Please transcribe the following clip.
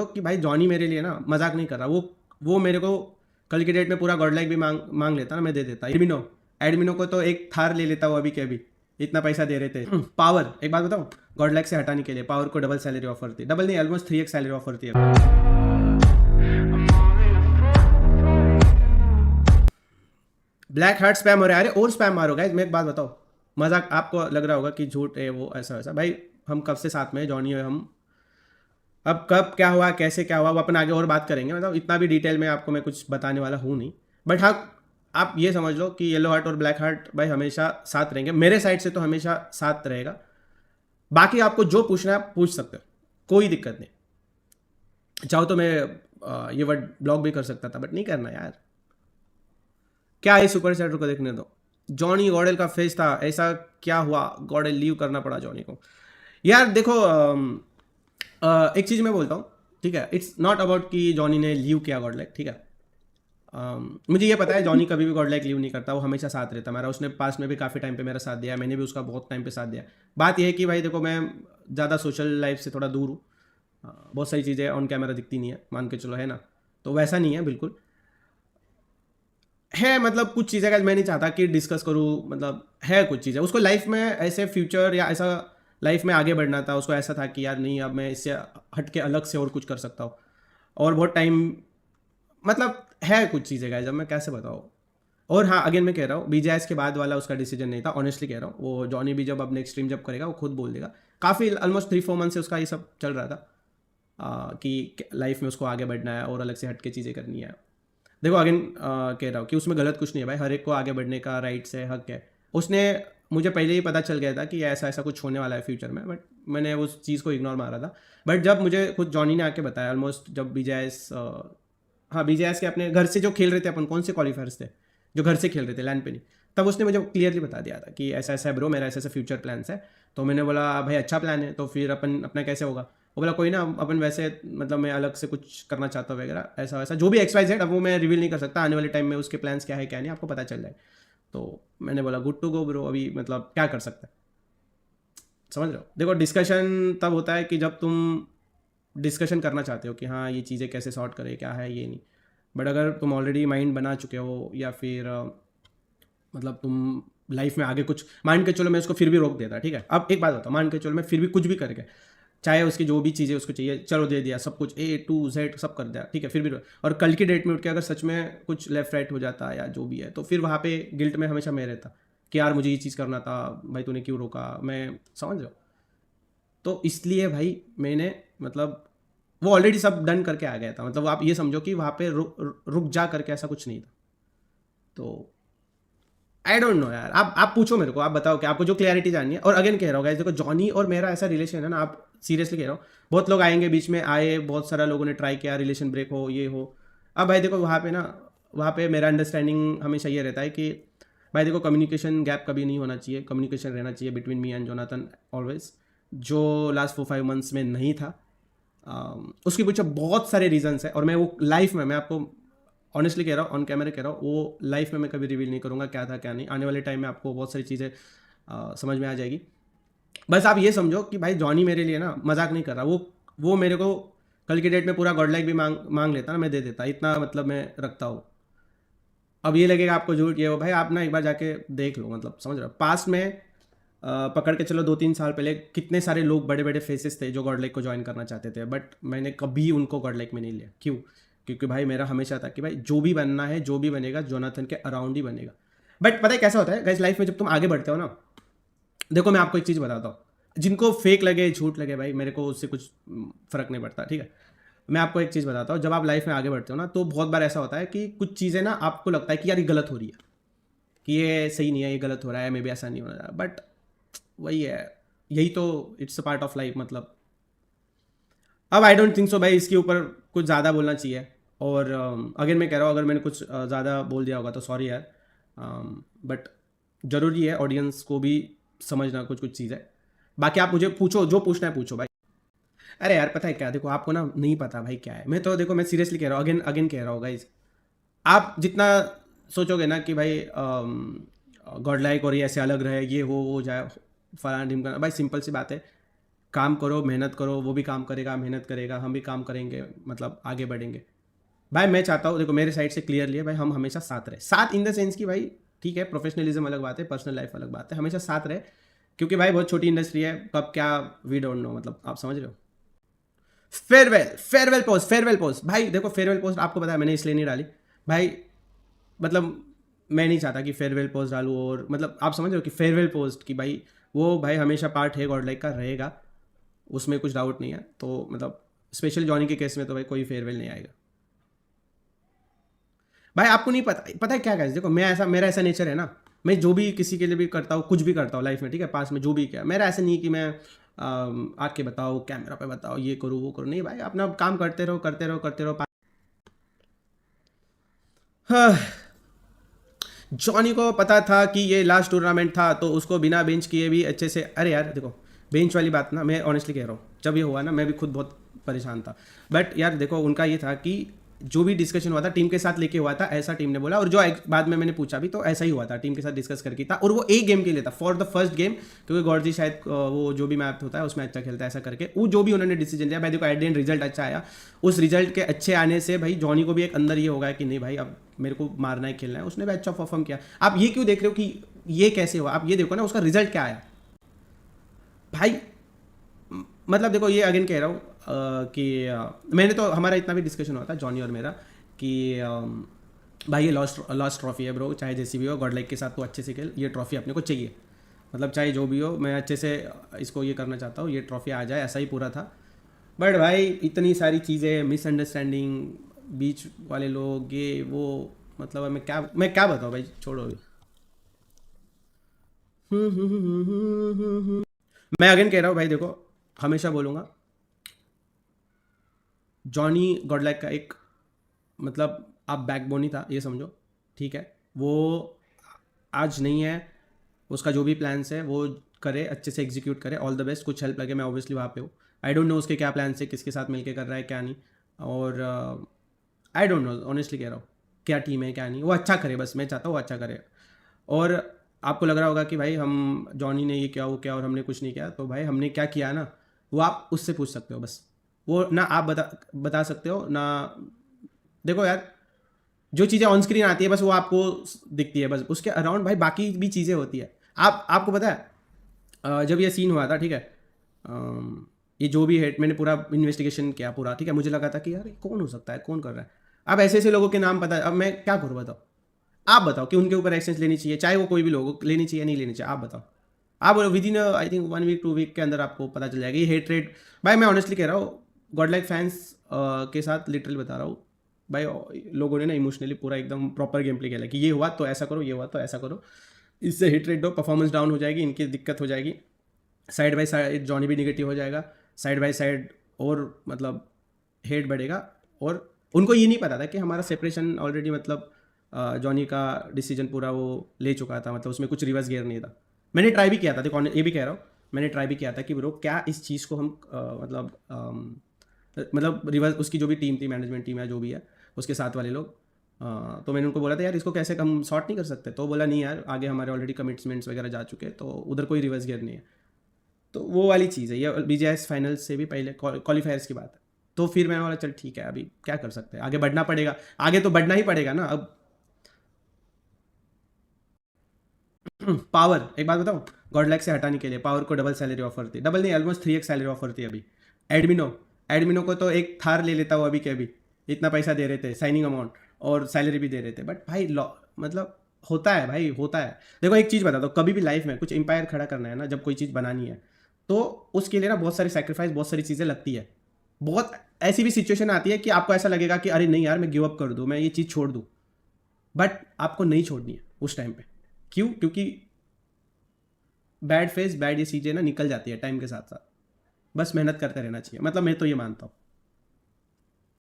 कि भाई जॉनी मेरे लिए ना मजाक नहीं कर रहा, वो मेरे को कल की डेट में पूरा गॉड लाइक भी मांग मांग लेता ना, मैं दे देता। एडमिनो एडमिनो को तो एक थार ले लेता वो अभी के अभी, इतना पैसा दे रहे थे। पावर, एक बात बताऊं, गॉड लाइक से हटाने के लिए पावर को डबल सैलरी ऑफर थी, डबल नहीं ऑलमोस्ट 3x सैलरी ऑफर थी। ब्लैक हार्ट स्पैम हो रहा है, अरे और स्पैम मारो गाइस। मैं एक बात बताओ, मजाक आपको लग रहा होगा कि झूठ है वो ऐसा वैसा, भाई हम कब से साथ में हैं, जॉनी है हम। अब कब क्या हुआ कैसे क्या हुआ वो अपन आगे और बात करेंगे, मतलब इतना भी डिटेल में आपको मैं कुछ बताने वाला हूँ नहीं। बट हाँ, आप ये समझ लो कि येलो हार्ट और ब्लैक हार्ट भाई हमेशा साथ रहेंगे, मेरे साइड से तो हमेशा साथ रहेगा। बाकी आपको जो पूछना है आप पूछ सकते हो, कोई दिक्कत नहीं। चाहो तो मैं ये वर्ड ब्लॉक भी कर सकता था, बट नहीं करना यार। क्या है सुपर सेटर को देखने दो। जॉनी गॉडेल का फेस था, ऐसा क्या हुआ, गॉडेल लीव करना पड़ा जॉनी को। यार देखो, एक चीज़ मैं बोलता हूँ, ठीक है, इट्स नॉट अबाउट कि जॉनी ने लीव किया गॉड लाइक, ठीक है। मुझे ये पता है जॉनी कभी भी गॉड लाइक लीव नहीं करता, वो हमेशा साथ रहता मेरा, उसने पास में भी काफ़ी टाइम पे मेरा साथ दिया, मैंने भी उसका बहुत टाइम पे साथ दिया। बात यह है कि भाई देखो, मैं ज़्यादा सोशल लाइफ से थोड़ा दूर हूँ, बहुत सारी चीज़ें ऑन कैमरा दिखती नहीं है, मान के चलो, है ना। तो वैसा नहीं है बिल्कुल, है मतलब कुछ चीज़ें का मैं नहीं चाहता कि डिस्कस करूँ, मतलब है कुछ चीज़ें उसको लाइफ में ऐसे फ्यूचर या ऐसा लाइफ में आगे बढ़ना था, उसको ऐसा था कि यार नहीं, अब मैं इससे हट के अलग से और कुछ कर सकता हूँ, और बहुत टाइम, मतलब है कुछ चीज़ें गाइस, जब मैं कैसे बताऊँ। और हाँ, अगेन मैं कह रहा हूँ, बीजेएस के बाद वाला उसका डिसीजन नहीं था, ऑनेस्टली कह रहा हूँ। वो जॉनी भी जब अब नेक्स्ट स्ट्रीम जब करेगा वो खुद बोल देगा। काफ़ी ऑलमोस्ट 3-4 मंथ से उसका ये सब चल रहा था, कि लाइफ में उसको आगे बढ़ना है और अलग से हट के चीज़ें करनी है। देखो अगेन कह रहा हूँ कि उसमें गलत कुछ नहीं है भाई, हर एक को आगे बढ़ने का राइट्स है, हक है। उसने, मुझे पहले ही पता चल गया था कि ऐसा ऐसा कुछ होने वाला है फ्यूचर में, बट मैंने उस चीज़ को इग्नोर मारा था। बट जब मुझे खुद जॉनी ने आके बताया, ऑलमोस्ट जब बीजेएस, हाँ बीजेएस के अपने घर से जो खेल रहे थे अपन, कौन से क्वालिफायर्स थे जो घर से खेल रहे थे लैंड पे नहीं, तब उसने मुझे क्लियरली बता दिया था कि ऐसा ऐसा है ब्रो, मेरा ऐसा ऐसा फ्यूचर प्लान्स है। तो मैंने बोला भाई अच्छा प्लान है, तो फिर अपन अपना कैसे होगा। वो बोला कोई ना, अपन वैसे मतलब मैं अलग से कुछ करना चाहता हूँ वगैरह, ऐसा वैसा जो भी XYZ, अब वो मैं रिवील नहीं कर सकता, आने वाले टाइम में उसके प्लान्स क्या है क्या नहीं आपको पता चल जाए। तो मैंने बोला गुड टू गो ब्रो, अभी मतलब क्या कर सकते हैं, समझ रहे हो। देखो डिस्कशन तब होता है कि जब तुम डिस्कशन करना चाहते हो कि हाँ ये चीज़ें कैसे सॉर्ट करें, क्या है ये नहीं। बट अगर तुम ऑलरेडी माइंड बना चुके हो, या फिर मतलब तुम लाइफ में आगे कुछ, मान के चलो मैं उसको फिर भी रोक देता, ठीक है। अब एक बात बताओ, मान के चलो मैं फिर भी कुछ भी करके, चाहे उसकी जो भी चीज़ें उसको चाहिए, चलो दे दिया सब कुछ, A to Z सब कर दिया, ठीक है, फिर भी और कल की डेट में उठ के अगर सच में कुछ लेफ्ट राइट हो जाता या जो भी है, तो फिर वहाँ पे गिल्ट में हमेशा मैं रहता कि यार मुझे ये चीज़ करना था, भाई तूने क्यों रोका, मैं समझ रहा हूँ। तो इसलिए भाई मैंने, मतलब वो ऑलरेडी सब डन करके आ गया था, मतलब आप ये समझो कि वहाँ पे रुक जा करके ऐसा कुछ नहीं था। तो आई डोंट नो यार, आप पूछो मेरे को, आप बताओ कि आपको जो क्लैरिटी जाननी है। और अगेन कह रहा हूँ गाइस, देखो जॉनी और मेरा ऐसा रिलेशन है ना, आप सीरियसली कह रहा हूँ, बहुत लोग आएंगे बीच में, आए बहुत सारा लोगों ने ट्राई किया रिलेशन ब्रेक हो ये हो। अब भाई देखो वहाँ पे ना, वहाँ पे मेरा अंडरस्टैंडिंग हमेशा ये रहता है कि भाई देखो कम्युनिकेशन गैप कभी नहीं होना चाहिए, कम्युनिकेशन रहना चाहिए between me and Jonathan always, जो लास्ट 4-5 मंथ्स में नहीं था। उसके पीछे बहुत सारे रीजंस है, और मैं वो लाइफ में, मैं आपको ऑनेस्टली कह रहा हूँ, ऑन कैमरा कह रहा हूँ, वो लाइफ में मैं कभी रिवील नहीं करूँगा क्या था क्या नहीं। आने वाले टाइम में आपको बहुत सारी चीज़ें समझ में आ जाएगी। बस आप ये समझो कि भाई जॉनी मेरे लिए ना मजाक नहीं कर रहा, वो मेरे को कल की डेट में पूरा गॉड लाइक भी मांग मांग लेता ना, मैं दे देता, इतना मतलब मैं रखता हूँ। अब ये लगेगा आपको झूठ, ये हो भाई, आप ना एक बार जाके देख लो, मतलब समझ रहे हो, पास्ट में पकड़ के चलो 2-3 साल पहले कितने सारे लोग बड़े बड़े फेसेस थे जो गॉड लाइक को ज्वाइन करना चाहते थे, बट मैंने कभी उनको गॉड लाइक में नहीं लिया। क्यों? क्योंकि भाई मेरा हमेशा था कि भाई जो भी बनना है, जो भी बनेगा जोनाथन के अराउंड ही बनेगा। बट पता है कैसा होता है गाइस लाइफ में, जब तुम आगे बढ़ते हो ना, देखो मैं आपको एक चीज़ बताता हूँ, जिनको फेक लगे झूठ लगे भाई मेरे को उससे कुछ फ़र्क नहीं पड़ता, ठीक है। मैं आपको एक चीज़ बताता हूँ, जब आप लाइफ में आगे बढ़ते हो ना, तो बहुत बार ऐसा होता है कि कुछ चीज़ें ना आपको लगता है कि यार ये गलत हो रही है, कि ये सही नहीं है, ये गलत हो रहा है, मे बी ऐसा नहीं होना रहा, बट वही है, यही तो, it's a part of life मतलब। अब आई डोंट थिंक सो भाई इसके ऊपर कुछ ज़्यादा बोलना चाहिए। और अगर मैं कह रहा हूँ, अगर मैंने कुछ ज़्यादा बोल दिया होगा तो सॉरी यार, बट ज़रूरी है ऑडियंस को भी समझना कुछ कुछ चीज़ है। बाकी आप मुझे पूछो, जो पूछना है पूछो भाई। अरे यार पता है क्या, देखो आपको ना नहीं पता भाई क्या है, मैं तो देखो मैं सीरियसली कह रहा हूँ, अगेन अगेन कह रहा हूँ गाइज, आप जितना सोचोगे ना कि भाई गॉड लाइक और ये ऐसे अलग रहे, ये हो जाए, फलाना ढिमकाना, भाई सिंपल सी बात है, काम करो, मेहनत करो, वो भी काम करेगा, मेहनत करेगा, हम भी काम करेंगे, मतलब आगे बढ़ेंगे। भाई मैं चाहता हूँ, देखो मेरे साइड से क्लियरली है भाई, हम हमेशा साथ रहे, साथ इन द सेंस कि भाई ठीक है, प्रोफेशनलिज्म अलग बात है, पर्सनल लाइफ अलग बात है, हमेशा साथ रहे, क्योंकि भाई बहुत छोटी इंडस्ट्री है, कब क्या वी डोंट नो, मतलब आप समझ रहे हो। Farewell, farewell post, farewell post भाई देखो, फेयरवेल पोस्ट आपको पता है मैंने इसलिए नहीं डाली भाई, मतलब मैं नहीं चाहता कि फेयरवेल पोस्ट डालूँ, और मतलब आप समझ रहे हो कि फेयरवेल पोस्ट की भाई, वो भाई हमेशा पार्ट है गॉड लाइक का रहेगा, उसमें कुछ डाउट नहीं है, तो मतलब स्पेशल जॉनी के केस में तो भाई कोई फेयरवेल नहीं आएगा। भाई आपको नहीं पता, पता है क्या गाइस, देखो मैं ऐसा, मेरा ऐसा नेचर है ना, मैं जो भी किसी के लिए भी करता हूँ, कुछ भी करता हूँ लाइफ में, ठीक है, पास में जो भी किया, मेरा ऐसा नहीं है कि मैं आके बताओ, कैमरा पे बताओ, ये करूँ वो करूँ, नहीं भाई, अपना काम करते रहो, करते रहो, करते रहो। हाँ, जॉनी को पता था कि ये लास्ट टूर्नामेंट था, तो उसको बिना बेंच किए भी अच्छे से, अरे यार देखो बेंच वाली बात ना, मैं ऑनेस्टली कह रहा हूँ, जब ये हुआ ना मैं भी खुद बहुत परेशान था, बट यार देखो उनका ये था कि जो भी डिस्कशन हुआ था टीम के साथ लेके हुआ था, ऐसा टीम ने बोला, और जो बाद में मैंने पूछा भी तो ऐसा ही हुआ था, टीम के साथ डिस्कस करके था, और वो एक गेम के लिए था, फॉर द फर्स्ट गेम, क्योंकि गॉडजी शायद वो जो भी मैप होता है उसमें अच्छा खेलता है, ऐसा करके वो जो भी उन्होंने डिसीजन लिया, भाई देखो एट द एंड रिजल्ट अच्छा आया, उस रिजल्ट के अच्छे आने से भाई जॉनी को भी एक अंदर ये होगा कि नहीं भाई अब मेरे को मारना है, खेलना है, उसने भी अच्छा परफॉर्म किया। आप ये क्यों देख रहे हो कि ये कैसे हुआ, आप ये देखो ना उसका रिजल्ट क्या आया भाई, मतलब देखो ये अगेन कह रहा हूँ कि मैंने तो, हमारा इतना भी डिस्कशन हुआ था जॉनी और मेरा कि भाई ये लॉस्ट लॉस्ट ट्रॉफी है ब्रो, चाहे जैसी भी हो, गॉड लाइक के साथ तो अच्छे से खेल, ये ट्रॉफी अपने को चाहिए, मतलब चाहे जो भी हो, मैं अच्छे से इसको ये करना चाहता हूँ, ये ट्रॉफी आ जाए, ऐसा ही पूरा था। बट भाई इतनी सारी चीज़ें, मिसअंडरस्टैंडिंग, बीच वाले लोग, ये वो, मतलब मैं क्या बताऊँ भाई, छोड़ो अभी। मैं अगेन कह रहा हूँ भाई देखो, हमेशा बोलूँगा, जॉनी गॉडलैक का एक, मतलब आप बैकबोन ही था, ये समझो, ठीक है, वो आज नहीं है, उसका जो भी प्लान्स है वो करे, अच्छे से एग्जीक्यूट करे, ऑल द बेस्ट, कुछ हेल्प लगे मैं ऑब्वियसली वहाँ पे हूँ। आई डोंट नो उसके क्या प्लान्स है, किसके साथ मिलके कर रहा है क्या नहीं, और आई डोंट नो, ऑनेस्टली कह रहा हूँ क्या टीम है क्या नहीं, वो अच्छा करे, बस मैं चाहता हूँ वो अच्छा करे। और आपको लग रहा होगा कि भाई हम जॉनी ने ये किया वो क्या और हमने कुछ नहीं किया, तो भाई हमने क्या किया ना, वो आप उससे पूछ सकते हो बस, वो ना आप बता सकते हो ना। देखो यार, जो चीज़ें ऑन स्क्रीन आती है बस वो आपको दिखती है, बस उसके अराउंड भाई बाकी भी चीज़ें होती है। आपको पता है जब ये सीन हुआ था, ठीक है, ये जो भी है, मैंने पूरा इन्वेस्टिगेशन किया पूरा, ठीक है, मुझे लगा था कि यार ये कौन हो सकता है, कौन कर रहा है, अब ऐसे ऐसे लोगों के नाम पता है, अब मैं क्या करूँ बताओ, आप बताओ कि उनके ऊपर एक्शंस लेनी चाहिए, चाहे वो कोई भी लोग लेनी चाहिए नहीं लेनी चाहिए, आप बताओ। आप within I think 1 week 2 week के अंदर आपको पता चल जाएगा ये हेट रेट। भाई मैं ऑनेस्टली कह रहा हूँ, गॉड लाइक फैंस के साथ लिटरली बता रहा हूँ भाई, लोगों ने ना इमोशनली पूरा एकदम प्रॉपर गेम प्ले खेला कि ये हुआ तो ऐसा करो, ये हुआ तो ऐसा करो, इससे हिट रेट दो, परफॉर्मेंस डाउन हो जाएगी, इनकी दिक्कत हो जाएगी, साइड बाय साइड जॉनी भी निगेटिव हो जाएगा, साइड बाय साइड, और मतलब हेट बढ़ेगा। और उनको ये नहीं पता था कि हमारा सेपरेशन ऑलरेडी, मतलब जॉनी का डिसीजन पूरा वो ले चुका था, मतलब उसमें कुछ रिवर्स गियर नहीं था। मैंने ट्राई भी किया था, देखो ये भी कह रहा हूँ, मैंने ट्राई भी किया था कि ब्रो क्या इस चीज़ को हम मतलब रिवर्स, उसकी जो भी टीम थी, मैनेजमेंट टीम है जो भी है, उसके साथ वाले लोग, तो मैंने उनको बोला था यार इसको कैसे हम शॉर्ट नहीं कर सकते, तो बोला नहीं यार आगे हमारे ऑलरेडी कमिटमेंट्स वगैरह जा चुके हैं, तो उधर कोई रिवर्स गियर नहीं है। तो वो वाली चीज़ है, ये BGS फाइनल्स से भी पहले क्वालिफायर्स की बात है। तो फिर मैंने बोला चल ठीक है, अभी क्या कर सकते हैं, आगे बढ़ना पड़ेगा, आगे तो बढ़ना ही पड़ेगा ना अब। पावर, एक बात बताऊँ, गॉडलैक से हटाने के लिए पावर को डबल सैलरी ऑफर थी, डबल नहीं ऑलमोस्ट 3x सैलरी ऑफर थी अभी। एडमिनो एडमिनो को तो एक थार ले लेता हूँ अभी के अभी, इतना पैसा दे रहे थे साइनिंग अमाउंट, और सैलरी भी दे रहे थे, बट भाई लॉ, मतलब होता है भाई, होता है। देखो एक चीज़ बता दो, कभी भी लाइफ में कुछ एम्पायर खड़ा करना है ना, जब कोई चीज़ बनानी है, तो उसके लिए ना बहुत सारी सेक्रीफाइस, बहुत सारी चीज़ें लगती है, बहुत ऐसी भी सिचुएशन आती है कि आपको ऐसा लगेगा कि अरे नहीं यार मैं गिव अप कर दूँ, मैं ये चीज़ छोड़ दूँ, बट आपको नहीं छोड़नी है उस टाइम पे। क्यों? क्योंकि बैड फेज, बैड ये चीज़ें ना निकल जाती है टाइम के साथ साथ, बस मेहनत करते रहना चाहिए, मतलब मैं तो ये मानता हूँ।